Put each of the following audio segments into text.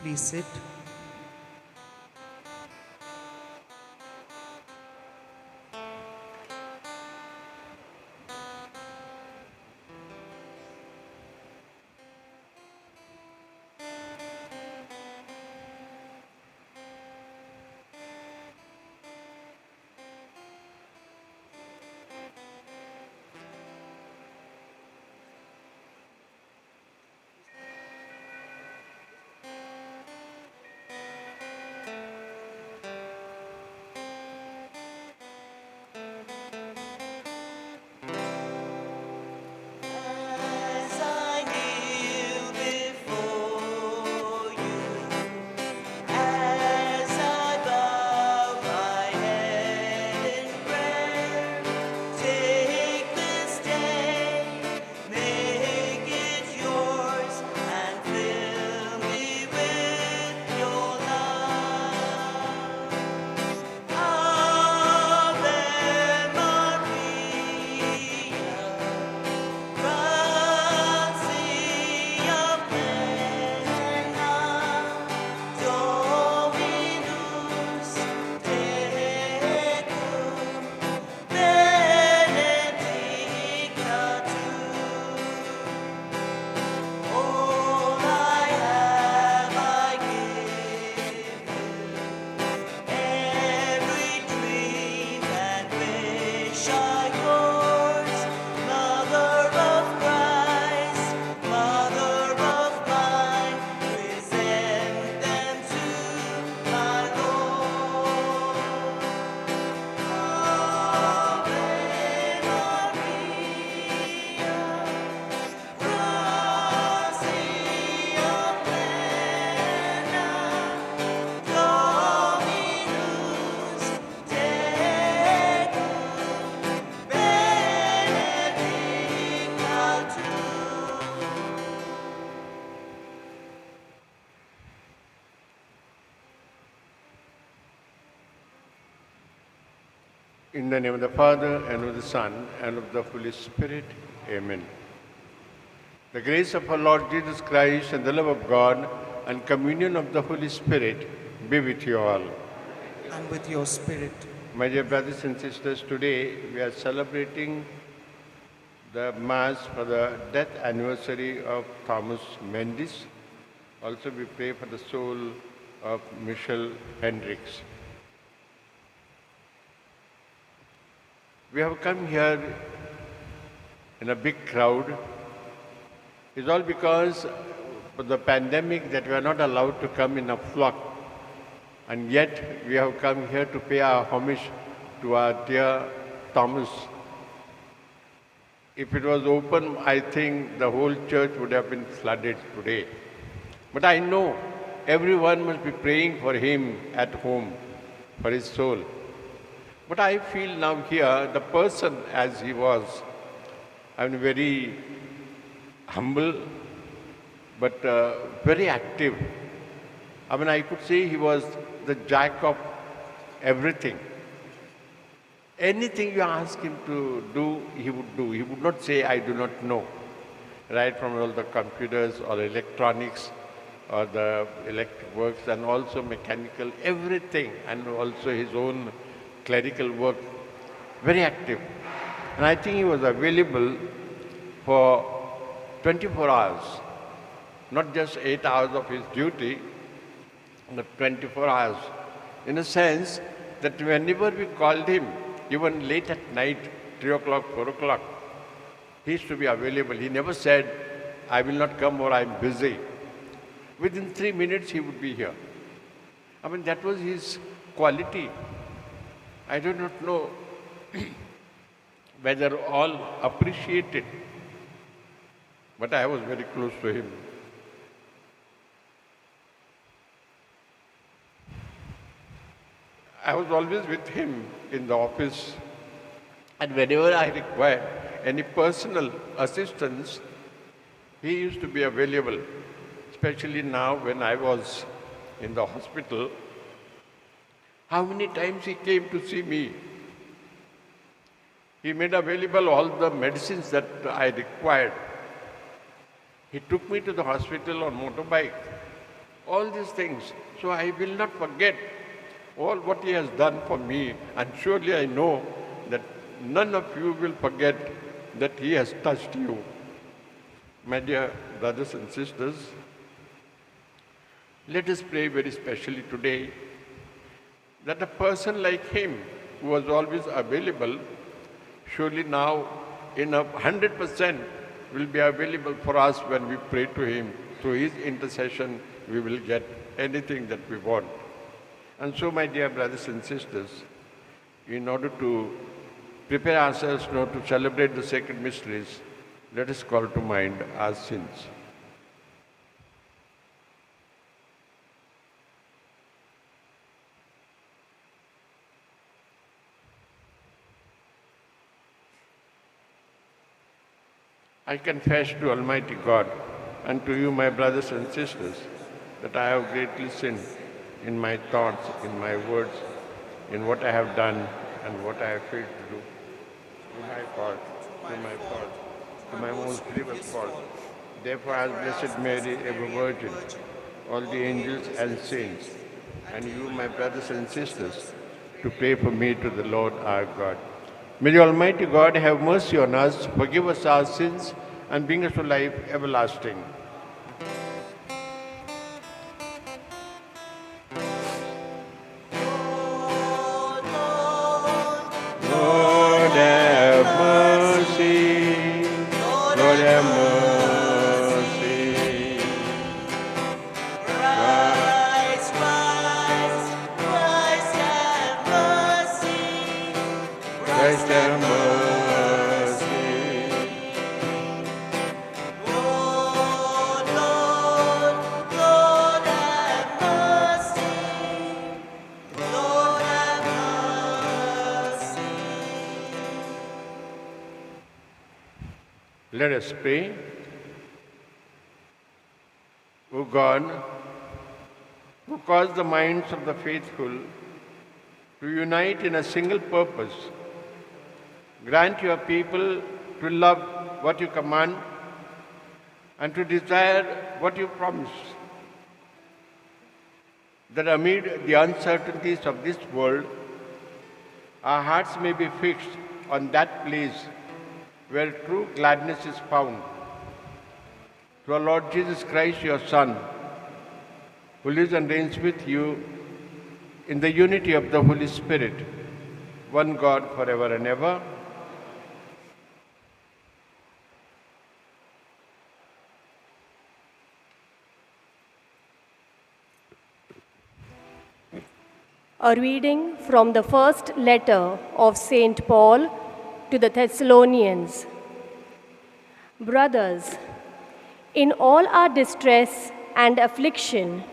Please sit. As I kneel before you, as I bow my head in prayer, take this day, make it yours, and fill me with your love. Ave Maria, gratia plena, Dominus tecum, benedicta tu. All I have I give you. Every dream and wish are yours, Mother of Christ, Mother of mine, present them to my Lord. Ave Maria, gratia plena, Dominus tecum, benedicta tu. In the name of the Father, and of the Son, and of the Holy Spirit. Amen. The grace of our Lord Jesus Christ, and the love of God, and communion of the Holy Spirit be with you all. And with your spirit. My dear brothers and sisters, today we are celebrating the Mass for the death anniversary of Thomas Mendis. Also, we pray for the soul of Michel Hendricks. We have come here in a big crowd. It's all because of the pandemic that we are not allowed to come in a flock. And yet we have come here to pay our homage to our dear Thomas. If it was open, I think the whole church would have been flooded today. But I know everyone must be praying for him at home, for his soul. But I feel now here, the person as he was, I'm very humble, but very active. I mean, I could say he was the jack of everything. Anything you ask him to do, he would do. He would not say, I do not know. Right from all the computers or electronics or the electric works and also mechanical, everything, and also his own clerical work, very active. And I think he was available for 24 hours, not just 8 hours of his duty, but 24 hours. In a sense that whenever we called him, even late at night, 3 o'clock, 4 o'clock, he used to be available. He never said, I will not come or I'm busy. Within 3 minutes, he would be here. I mean, that was his quality. I do not know whether all appreciate it, but I was very close to him. I was always with him in the office, and whenever I required any personal assistance, he used to be available, especially now when I was in the hospital. How many times he came to see me? He made available all the medicines that I required. He took me to the hospital on motorbike. all these things. So I will not forget all what he has done for me, and surely I know that none of you will forget that he has touched you. My dear brothers and sisters, let us pray very specially today that a person like him, who was always available, surely now in 100% will be available for us when we pray to him. Through his intercession, we will get anything that we want. And so, my dear brothers and sisters, in order to prepare ourselves now to celebrate the sacred mysteries, let us call to mind our sins. I confess to Almighty God and to you, my brothers and sisters, that I have greatly sinned in my thoughts, in my words, in what I have done and what I have failed to do. To my fault, to my most grievous fault. Therefore, as Blessed Mary, ever Virgin, all the angels and saints, and you, my brothers and sisters, to pray for me to the Lord our God. May the Almighty God have mercy on us, forgive us our sins, and bring us to life everlasting. Lord have mercy, Lord have mercy. Christ, Christ, Christ have mercy. Christ have mercy. Lord, Lord, Lord have mercy. Lord have mercy. Let us pray. O God, who caused the minds of the faithful to unite in a single purpose, grant your people to love what you command and to desire what you promise, that amid the uncertainties of this world, our hearts may be fixed on that place where true gladness is found. Through our Lord Jesus Christ, your Son, who lives and reigns with you in the unity of the Holy Spirit, one God forever and ever. A reading from the first letter of St. Paul to the Thessalonians. Brothers, in all our distress and affliction,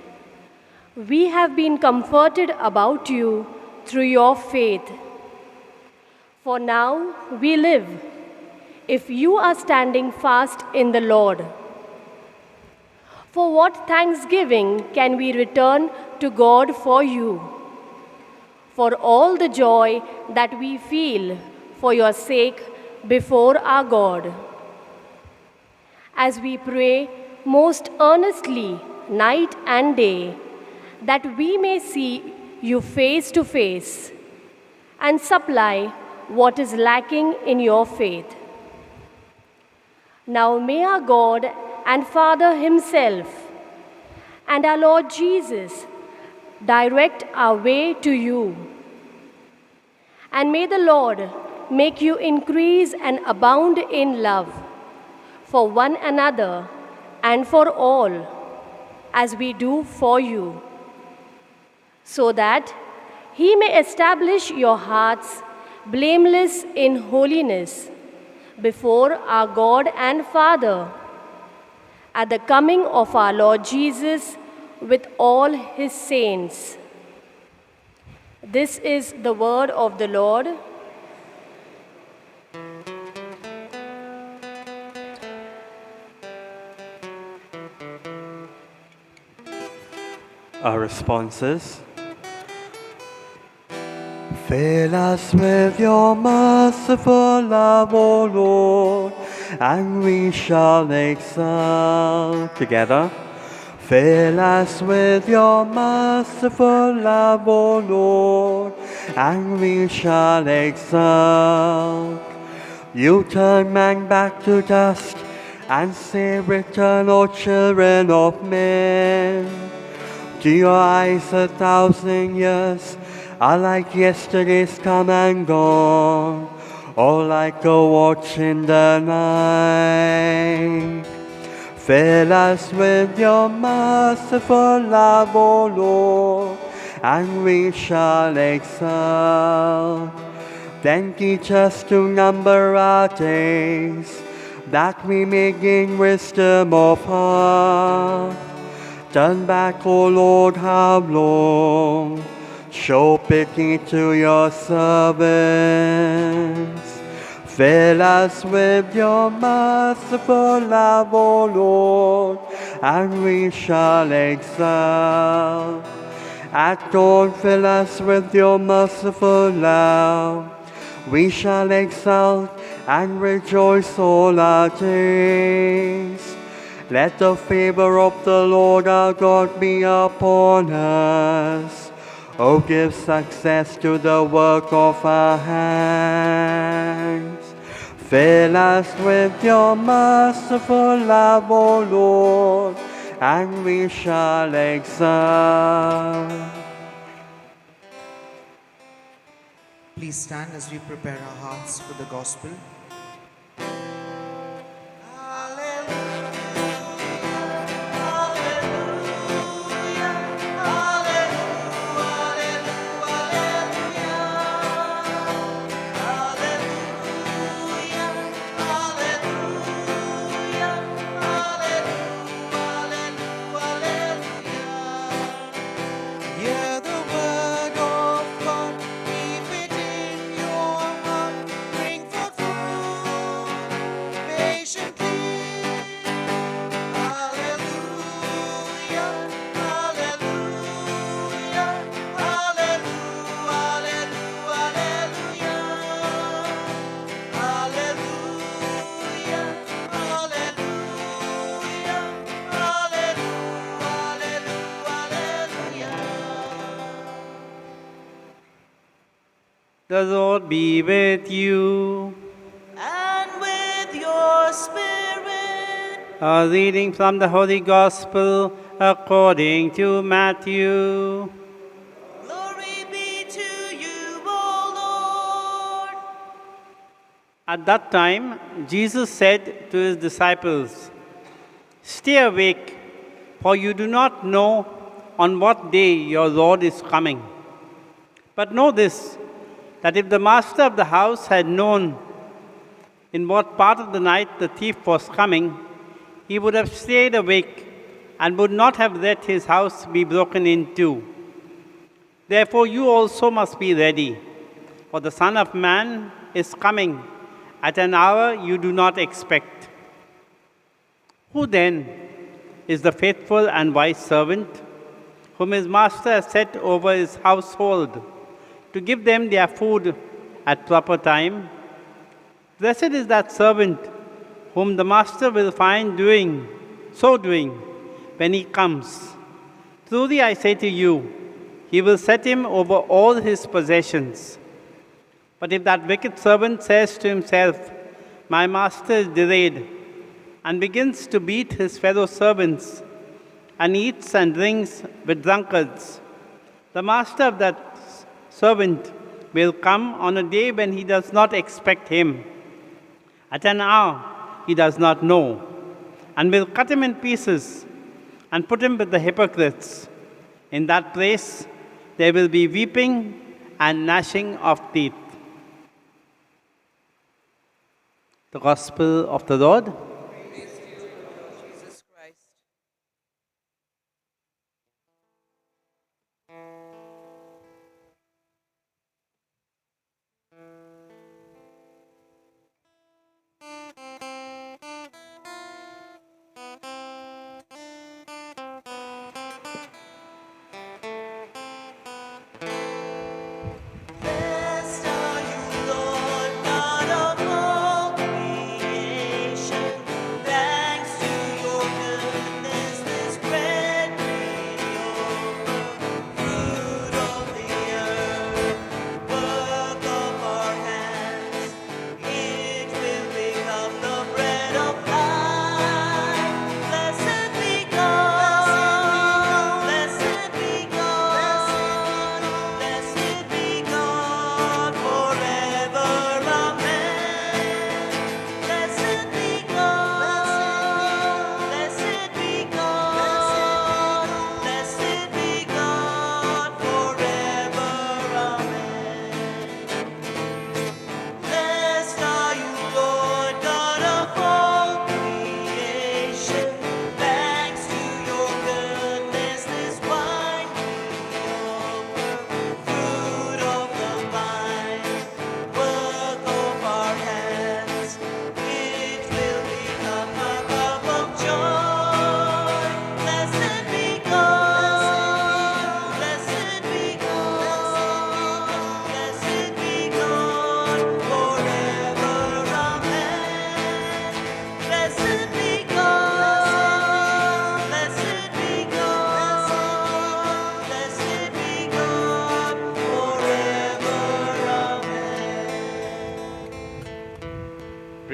we have been comforted about you through your faith. For now we live, if you are standing fast in the Lord. For what thanksgiving can we return to God for you? For all the joy that we feel for your sake before our God, as we pray most earnestly night and day, that we may see you face to face and supply what is lacking in your faith. Now may our God and Father himself and our Lord Jesus direct our way to you. And may the Lord make you increase and abound in love for one another and for all, as we do for you, so that he may establish your hearts blameless in holiness before our God and Father at the coming of our Lord Jesus with all his saints. This is the word of the Lord. Our responses. Fill us with your merciful love, O Lord, and we shall excel together. Fill us with your merciful love, O Lord, and we shall exult. You turn man back to dust and say, return, O children of men. To your eyes 1,000 years are like yesterday's come and gone, or like a watch in the night. Fill us with your merciful love, O Lord, and we shall exult. Then teach us to number our days, that we may gain wisdom of heart. Turn back, O Lord, how long? Show pity to your servants. Fill us with your merciful love, O Lord, and we shall exult. At dawn, fill us with your merciful love. We shall exult and rejoice all our days. Let the favor of the Lord our God be upon us. Oh, give success to the work of our hands. Fill us with your merciful love, O Lord, and we shall exult. Please stand as we prepare our hearts for the gospel. Hear the word of God, keep it in your heart, bring forth fruit patiently. Hallelujah, hallelujah, hallelujah, hallelujah, hallelujah, hallelujah, hallelujah. The Lord be with you. And with your spirit. A reading from the Holy Gospel according to Matthew. Glory be to you, O Lord. At that time, Jesus said to his disciples, "Stay awake, for you do not know on what day your Lord is coming. But know this, that if the master of the house had known in what part of the night the thief was coming, he would have stayed awake and would not have let his house be broken into. Therefore you also must be ready, for the Son of Man is coming at an hour you do not expect. Who then is the faithful and wise servant, whom his master has set over his household, to give them their food at proper time? Blessed is that servant whom the master will find doing when he comes. Truly I say to you, he will set him over all his possessions. But if that wicked servant says to himself, 'My master is delayed,' and begins to beat his fellow servants, and eats and drinks with drunkards, the master of that servant will come on a day when he does not expect him, at an hour he does not know, and will cut him in pieces and put him with the hypocrites. In that place there will be weeping and gnashing of teeth." The Gospel of the Lord. Jesus Christ. Blessed are you, Lord God of all creation.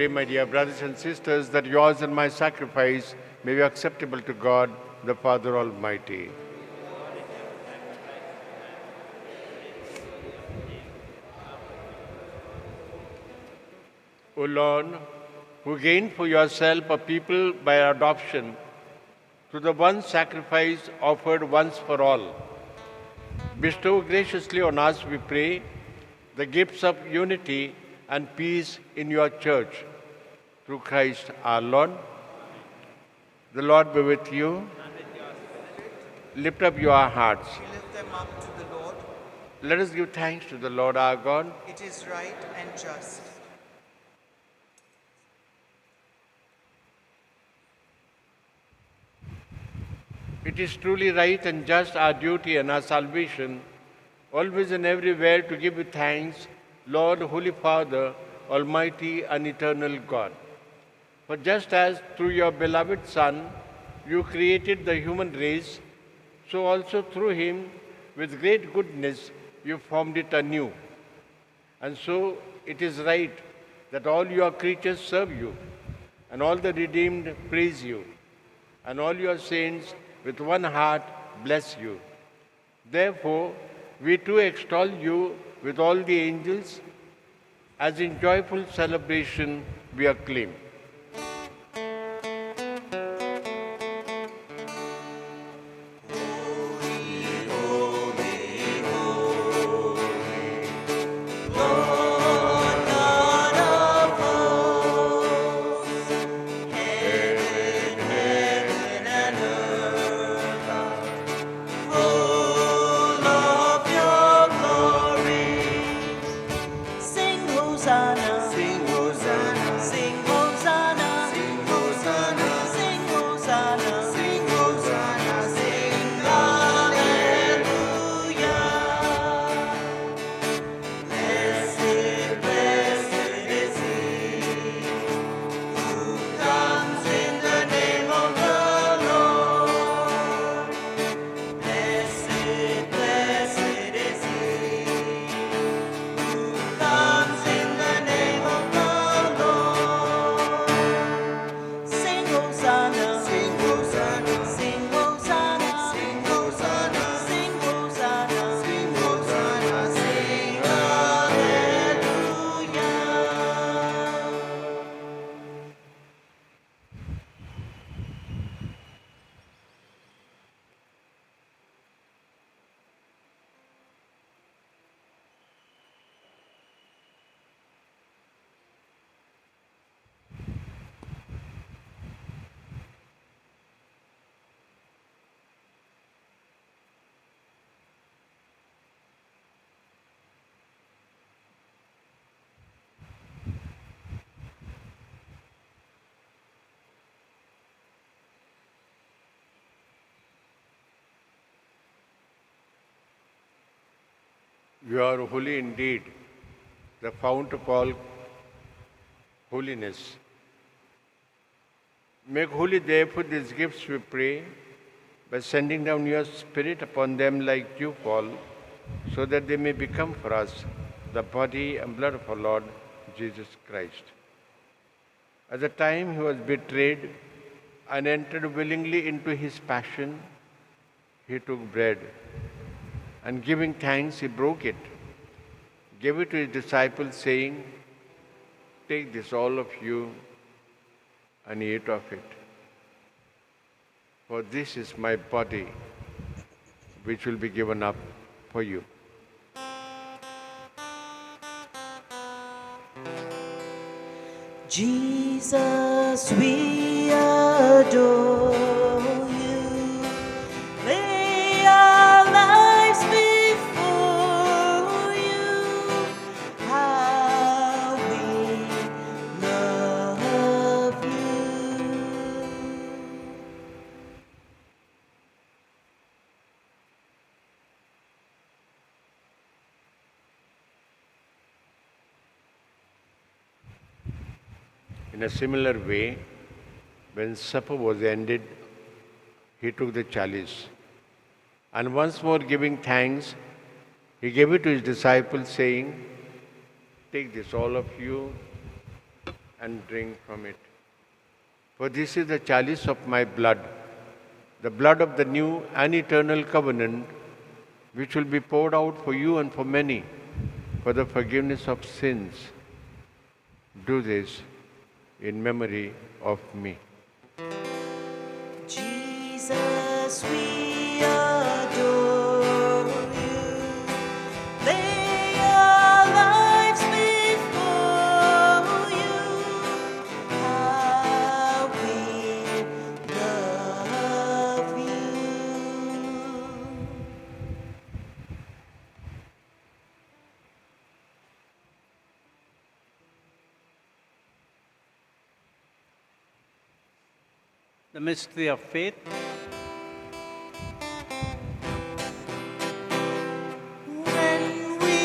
pray, my dear brothers and sisters, that yours and my sacrifice may be acceptable to God, the Father Almighty. O Lord, who gained for yourself a people by adoption through the one sacrifice offered once for all, bestow graciously on us, we pray, the gifts of unity and peace in your church. Through Christ our Lord. The Lord be with you. Lift up your hearts. We lift them up to the Lord. Let us give thanks to the Lord our God. It is right and just. It is truly right and just, our duty and our salvation, always and everywhere to give you thanks, Lord, Holy Father, Almighty and Eternal God. For just as through your beloved Son you created the human race, so also through him, with great goodness, you formed it anew. And so it is right that all your creatures serve you, and all the redeemed praise you, and all your saints with one heart bless you. Therefore, we too extol you with all the angels, as in joyful celebration we acclaim. Sing Hosanna, Sing Hosanna, sing Hosanna, sing Hosanna, sing Hosanna, sing Hosanna, sing Hallelujah. Blessed, blessed is he who comes in the name of the Lord. Blessed, blessed is he who comes in the name of the Lord. Sing Hosanna, Sing Hosanna, sing Hosanna, sing Hosanna, sing Hosanna, sing Hosanna, sing Hallelujah. You are holy indeed, the fount of all holiness. Make holy therefore these gifts, we pray, by sending down your Spirit upon them like dewfall, so that they may become for us the body and blood of our Lord Jesus Christ. At the time he was betrayed and entered willingly into his passion, he took bread, and giving thanks, he broke it, gave it to his disciples, saying, "Take this, all of you, and eat of it. For this is my body, which will be given up for you." Jesus, we adore you. Lay our lives before you. How we love you. In a similar way, when supper was ended, he took the chalice, and once more giving thanks, he gave it to his disciples, saying, "Take this, all of you, and drink from it. For this is the chalice of my blood, the blood of the new and eternal covenant, which will be poured out for you and for many for the forgiveness of sins. Do this in memory of me. Jesus, we adore you. Lay our lives before you. How we love you. The mystery of faith. When we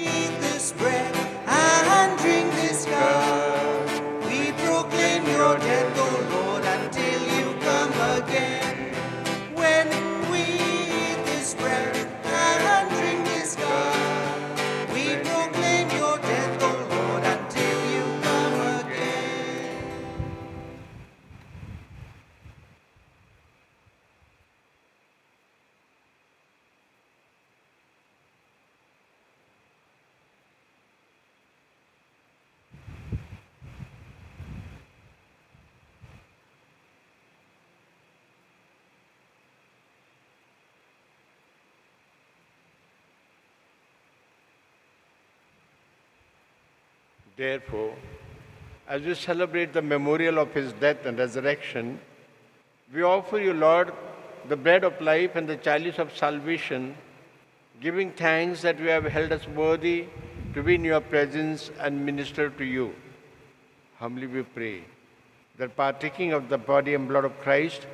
eat this bread and drink this cup, we proclaim your death, O Lord, until you come again. When we eat this bread and drink this cup, we proclaim your death, O Lord, until you come again. Therefore, as we celebrate the memorial of his death and resurrection, we offer you, Lord, the bread of life and the chalice of salvation, giving thanks that you have held us worthy to be in your presence and minister to you. Humbly we pray that partaking of the body and blood of Christ,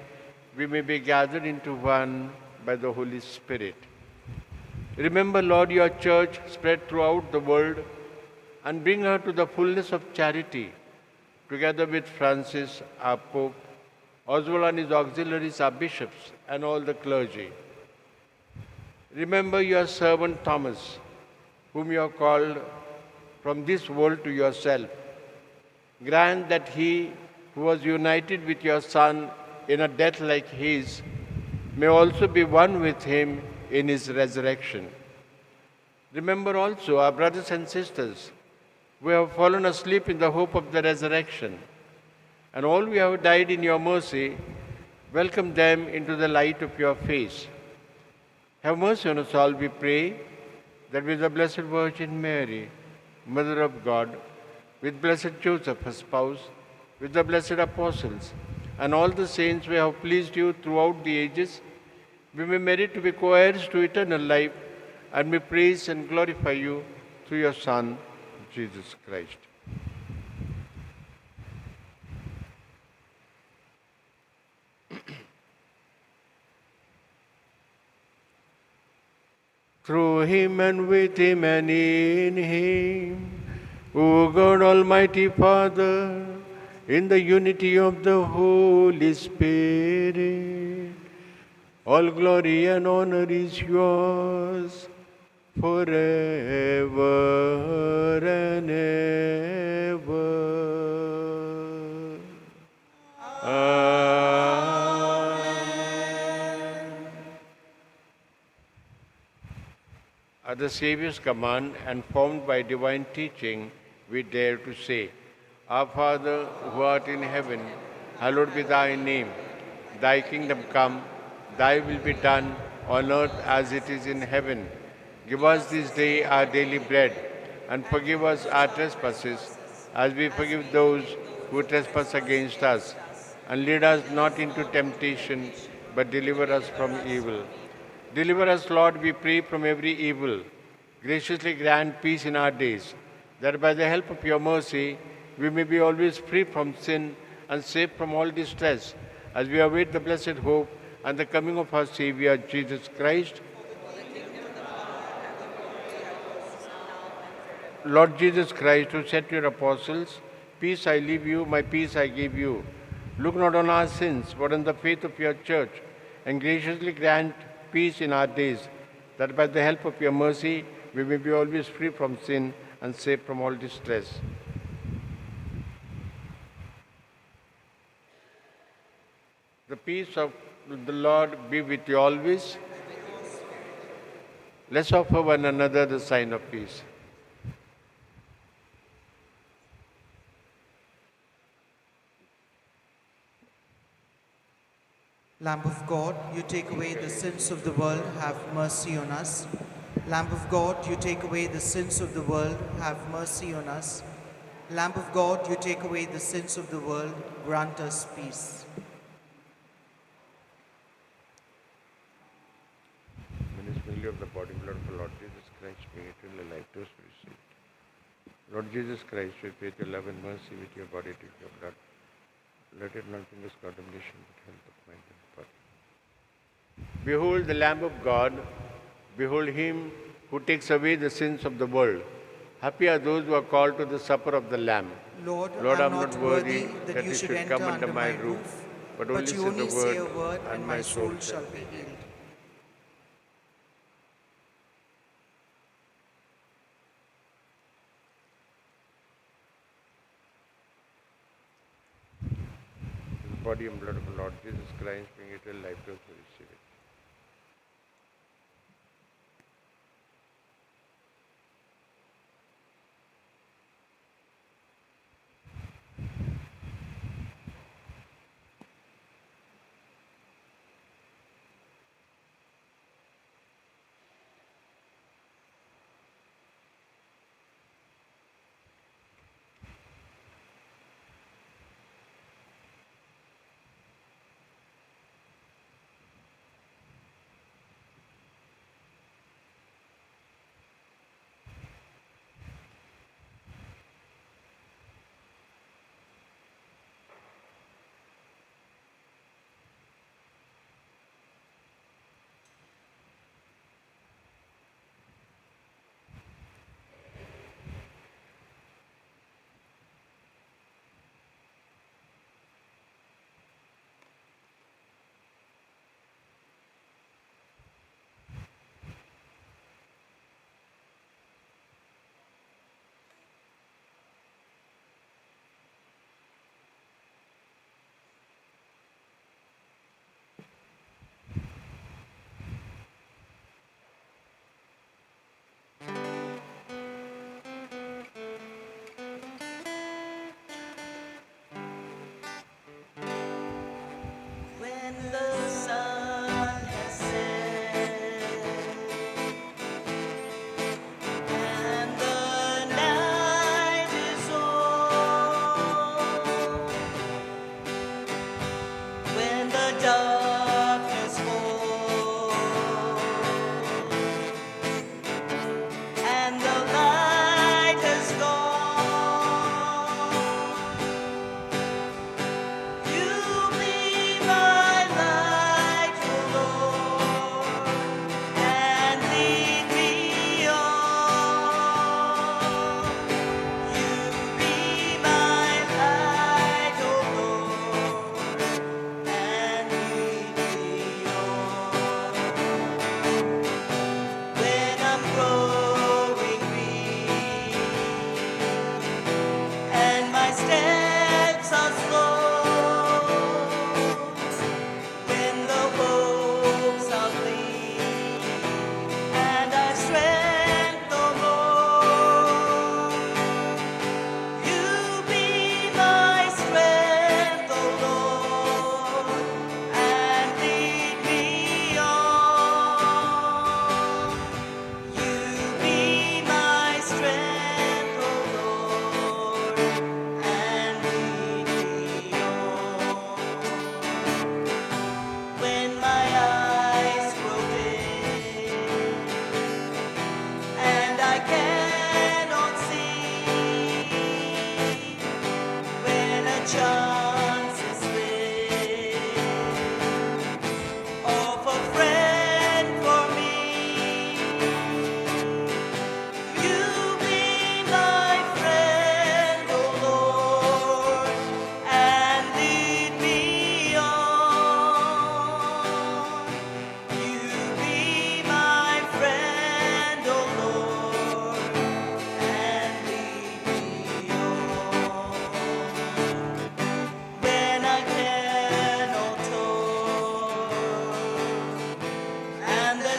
we may be gathered into one by the Holy Spirit. Remember, Lord, your church spread throughout the world and bring her to the fullness of charity, together with Francis, our Pope, Oswald and his auxiliaries, our bishops, and all the clergy. Remember your servant Thomas, whom you have called from this world to yourself. Grant that he, who was united with your Son in a death like his, may also be one with him in his resurrection. Remember also our brothers and sisters who have fallen asleep in the hope of the resurrection, and all who have died in your mercy, welcome them into the light of your face. Have mercy on us all, we pray, that with the Blessed Virgin Mary, Mother of God, with blessed Joseph, her spouse, with the blessed apostles, and all the saints who have pleased you throughout the ages, we may merit to be co-heirs to eternal life, and may praise and glorify you through your Son, Jesus Christ. Through him and with him and in him, O God Almighty Father, in the unity of the Holy Spirit, all glory and honor is yours forever and ever. Amen. At the Saviour's command and formed by divine teaching, we dare to say, Our Father, who art in heaven, hallowed be thy name. Thy kingdom come, thy will be done on earth as it is in heaven. Give us this day our daily bread, and forgive us our trespasses, as we forgive those who trespass against us. And lead us not into temptation, but deliver us from evil. Deliver us, Lord, we pray, from every evil. Graciously grant peace in our days, that by the help of your mercy, we may be always free from sin and safe from all distress, as we await the blessed hope and the coming of our Savior, Jesus Christ. Lord Jesus Christ, who said to your apostles, Peace I leave you, my peace I give you. Look not on our sins, but on the faith of your church, and graciously grant peace in our days, that by the help of your mercy, we may be always free from sin and safe from all distress. peace of the Lord be with you always. Let's offer one another the sign of peace. Lamb of God, you take away the sins of the world, have mercy on us. Lamb of God, you take away the sins of the world, have mercy on us. Lamb of God, you take away the sins of the world, grant us peace. Ministry of the body and blood of the Lord Jesus Christ, bring eternal life to us, we receive. Lord Jesus Christ, we pray your love and mercy with your body to your blood. Let it not bring us condemnation, but health of mind and body. Behold the Lamb of God, behold him who takes away the sins of the world. Happy are those who are called to the supper of the Lamb. Lord, Lord, I'm I'm not worthy that you should come enter under my roof, roof, but you only say a word and my soul shall be healed. The body and blood of the Lord Jesus Christ, bring eternal life to us, we receive it.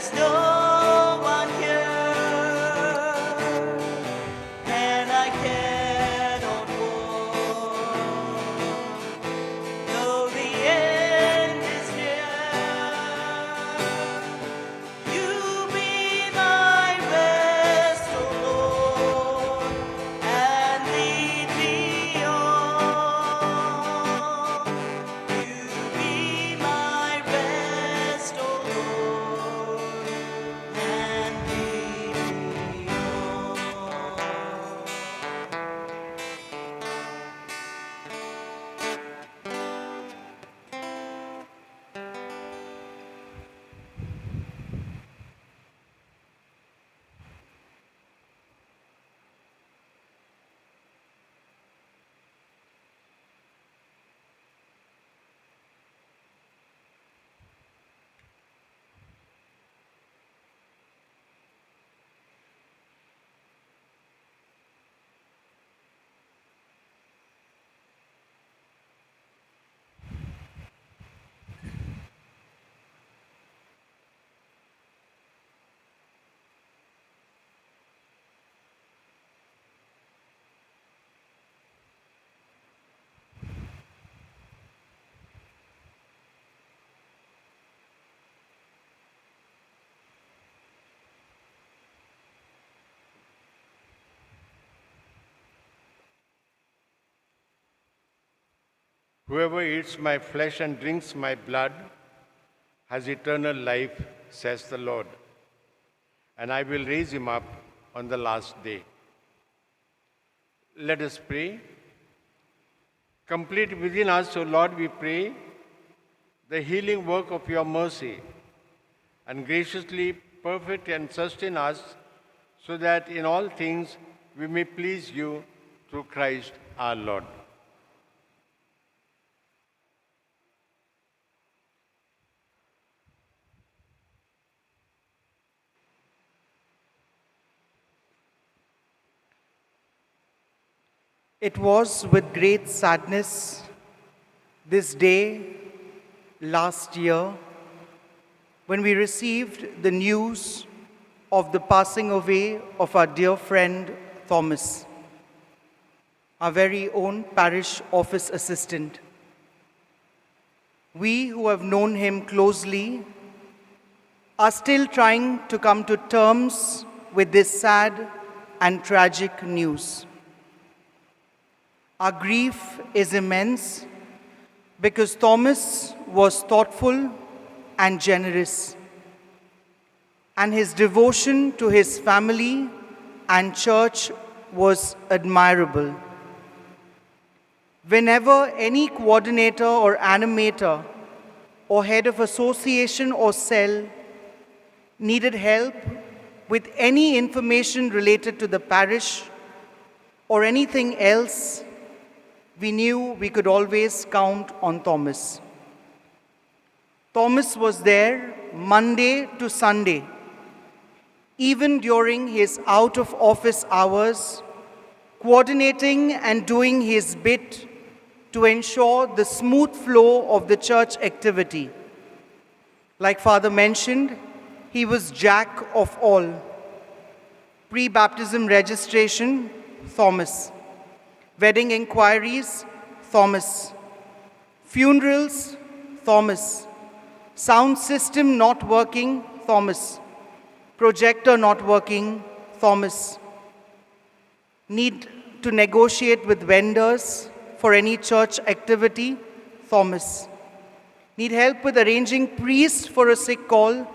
there's no one here, and I cannot walk, though the end is near. You be my rest, O Lord, and lead me on. You be my rest, O Lord, and lead me on. Whoever eats my flesh and drinks my blood has eternal life, says the Lord, and I will raise him up on the last day. Let us pray. Complete within us, O Lord, we pray, the healing work of your mercy, and graciously perfect and sustain us, so that in all things we may please you through Christ our Lord. It was with great sadness this day last year when we received the news of the passing away of our dear friend Thomas, our very own parish office assistant. We who have known him closely are still trying to come to terms with this sad and tragic news. Our grief is immense because Thomas was thoughtful and generous, and his devotion to his family and church was admirable. Whenever any coordinator or animator or head of association or cell needed help with any information related to the parish or anything else, we knew we could always count on Thomas. Thomas was there Monday to Sunday, even during his out-of-office hours, coordinating and doing his bit to ensure the smooth flow of the church activity. Like Father mentioned, he was Jack of all. Pre-baptism registration, Thomas. Wedding inquiries, Thomas. Funerals, Thomas. Sound system not working, Thomas. Projector not working, Thomas. Need to negotiate with vendors for any church activity, Thomas. Need help with arranging priests for a sick call,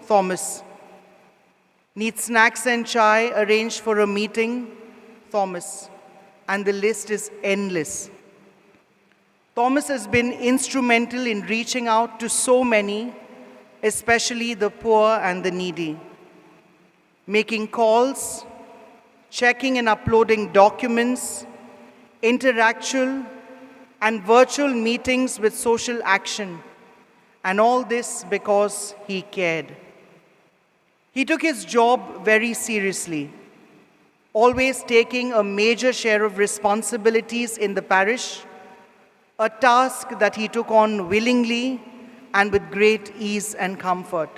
Thomas. Need snacks and chai arranged for a meeting, Thomas. And the list is endless. Thomas has been instrumental in reaching out to so many, especially the poor and the needy. Making calls, checking and uploading documents, interactual and virtual meetings with social action, and all this because he cared. He took his job very seriously, always taking a major share of responsibilities in the parish, a task that he took on willingly and with great ease and comfort.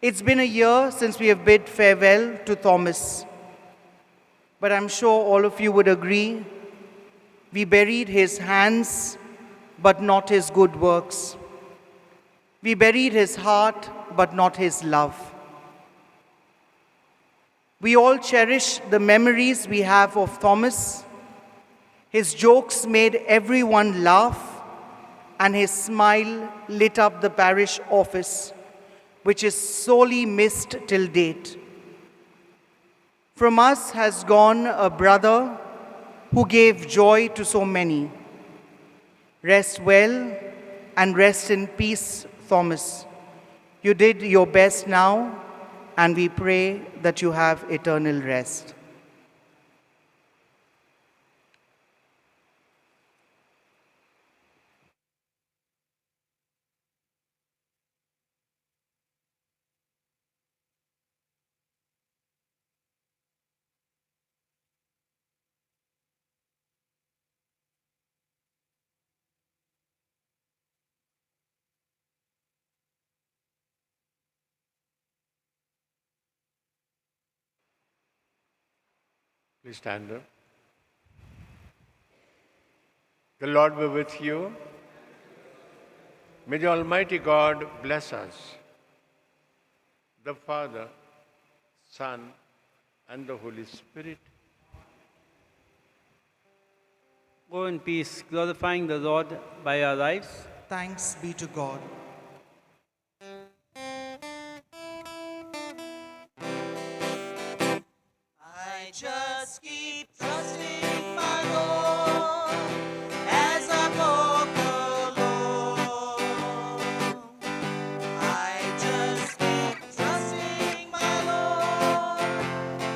It's been a year since we have bid farewell to Thomas, but I'm sure all of you would agree, we buried his hands, but not his good works. We buried his heart, but not his love. We all cherish the memories we have of Thomas. His jokes made everyone laugh, and his smile lit up the parish office, which is sorely missed till date. From us has gone a brother who gave joy to so many. Rest well and rest in peace, Thomas. You did your best now, and we pray that you have eternal rest. Please stand up. The Lord be with you. May the Almighty God bless us, the Father, Son, and the Holy Spirit. Go in peace, glorifying the Lord by our lives. Thanks be to God. I just keep trusting my Lord as I walk alone. I just keep trusting my Lord,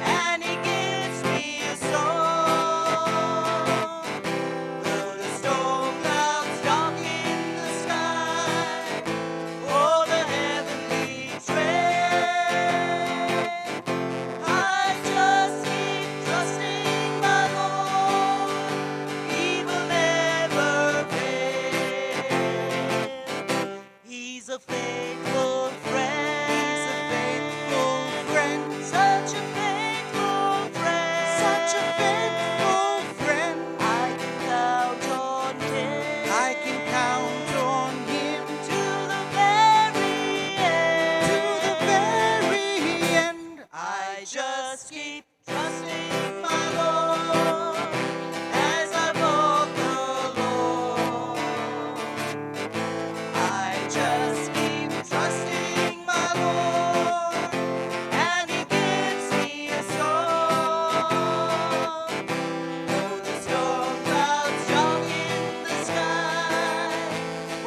and He gives me a song. Though the storm clouds darken the sky, oh, the heavenly train, I just keep trusting my Lord. He will never fail. He's a faithful friend. He's a faithful friend. Such a faithful friend. Such a faithful friend. I can count on him. I can count on him to the very end. To the very end. I just keep trusting my Lord as I walk alone. I just keep trusting my Lord, and He gives me a song. Though the storm clouds darken the sky,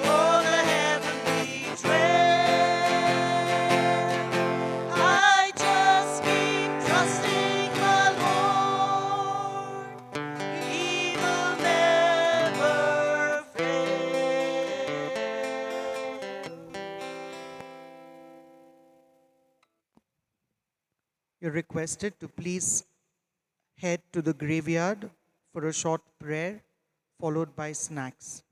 oh, the heavenly train, I just keep trusting my Lord. He will never fail. You're requested to please head to the graveyard for a short prayer, followed by snacks.